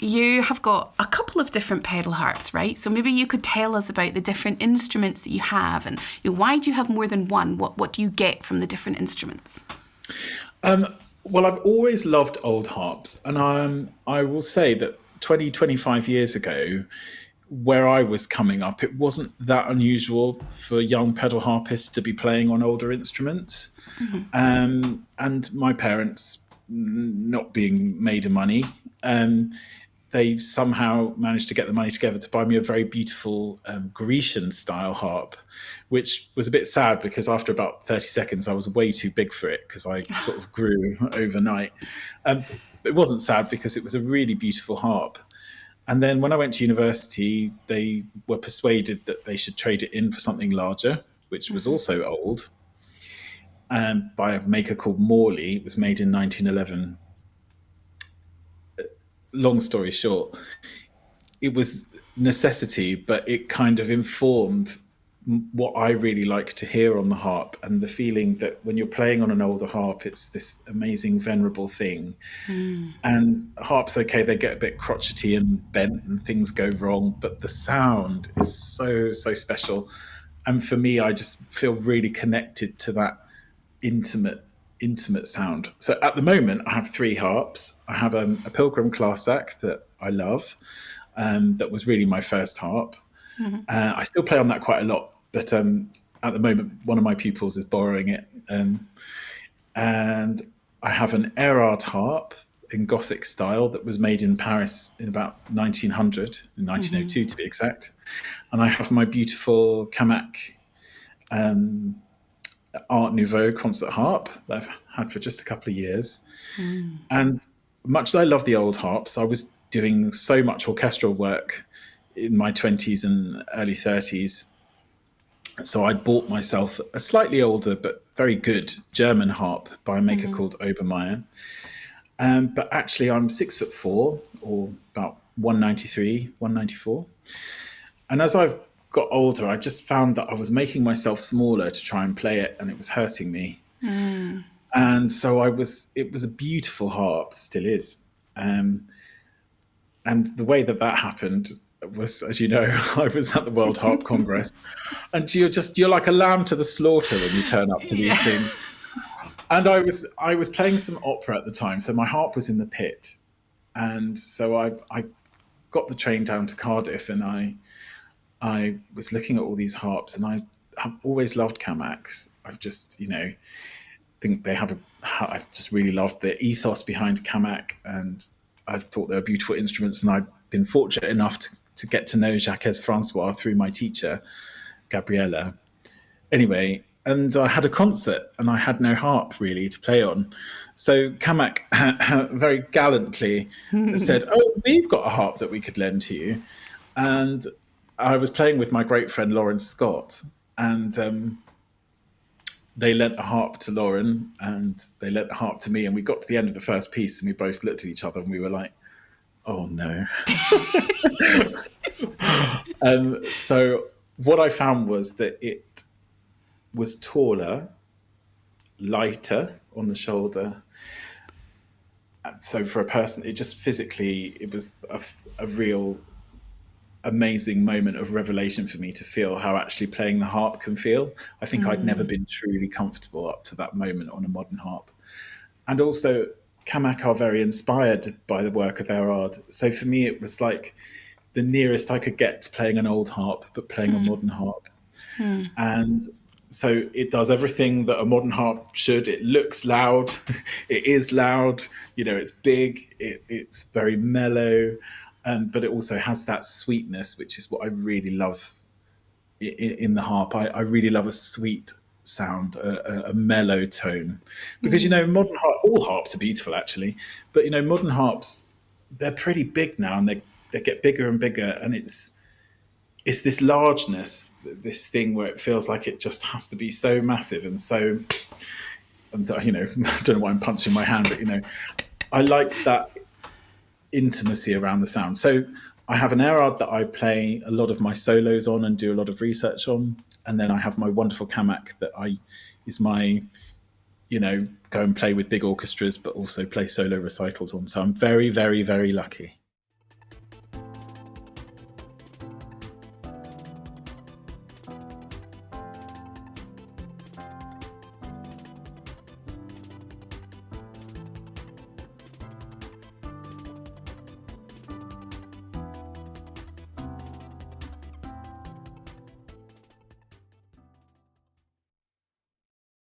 you have got a couple of different pedal harps, right? So maybe you could tell us about the different instruments that you have, and why do you have more than one? What do you get from the different instruments? Well, I've always loved old harps, and I will say that 20, 25 years ago, where I was coming up, it wasn't that unusual for young pedal harpists to be playing on older instruments. And my parents, not being made of money, they somehow managed to get the money together to buy me a very beautiful Grecian style harp, which was a bit sad because after about 30 seconds, I was way too big for it because I sort of grew overnight. It wasn't sad because it was a really beautiful harp. And then when I went to university, they were persuaded that they should trade it in for something larger, which was also old, by a maker called Morley. It was made in 1911. Long story short, it was necessity, but it kind of informed what I really like to hear on the harp, and the feeling that when you're playing on an older harp, it's this amazing, venerable thing. And harps, okay, they get a bit crotchety and bent and things go wrong, but the sound is so, so special. And for me, I just feel really connected to that intimate sound. So at the moment, I have three harps. I have a Pilgrim Classic that I love. That was really my first harp. I still play on that quite a lot, but at the moment, one of my pupils is borrowing it. And I have an Erard harp in Gothic style that was made in Paris in about 1900, in 1902 to be exact. And I have my beautiful Camac Art Nouveau concert harp that I've had for just a couple of years. And much as I love the old harps, I was doing so much orchestral work in my 20s and early 30s. So I bought myself a slightly older but very good German harp by a maker called Obermeier. But actually I'm 6'4", or about 193, 194. And as I've got older, I just found that I was making myself smaller to try and play it, and it was hurting me. And so it was a beautiful harp, still is. And the way that happened was, as you know, I was at the World Harp Congress, and you're like a lamb to the slaughter when you turn up to these things. And I was playing some opera at the time, so my harp was in the pit. And so I got the train down to Cardiff, and I was looking at all these harps, and I've always loved Camacs. I've just, think I've just really loved the ethos behind Camac, and I thought they were beautiful instruments. And I've been fortunate enough to get to know Jacques Francois through my teacher, Gabriella. Anyway, and I had a concert, and I had no harp really to play on. So Camac very gallantly said, "Oh, we've got a harp that we could lend to you." And I was playing with my great friend Lauren Scott, and they lent a harp to Lauren, and they lent a harp to me, and we got to the end of the first piece, and we both looked at each other, and we were like, "Oh no!" So what I found was that it was taller, lighter on the shoulder. So for a person, it just physically, it was a real amazing moment of revelation for me to feel how actually playing the harp can feel. I think I'd never been truly comfortable up to that moment on a modern harp. And also, Camac are very inspired by the work of Erard. So for me, it was like the nearest I could get to playing an old harp, but playing a modern harp. And so it does everything that a modern harp should. It looks loud. It is loud. It's big. It's very mellow. But it also has that sweetness, which is what I really love in the harp. I really love a sweet sound, a mellow tone. Because, modern all harps are beautiful, actually. But, modern harps, they're pretty big now, and they get bigger and bigger. And it's this largeness, this thing where it feels like it just has to be so massive and so, I don't know why I'm punching my hand, but, I like that intimacy around the sound. So I have an Erard that I play a lot of my solos on and do a lot of research on. And then I have my wonderful Camac that is my, go and play with big orchestras, but also play solo recitals on. So I'm very, very, very lucky.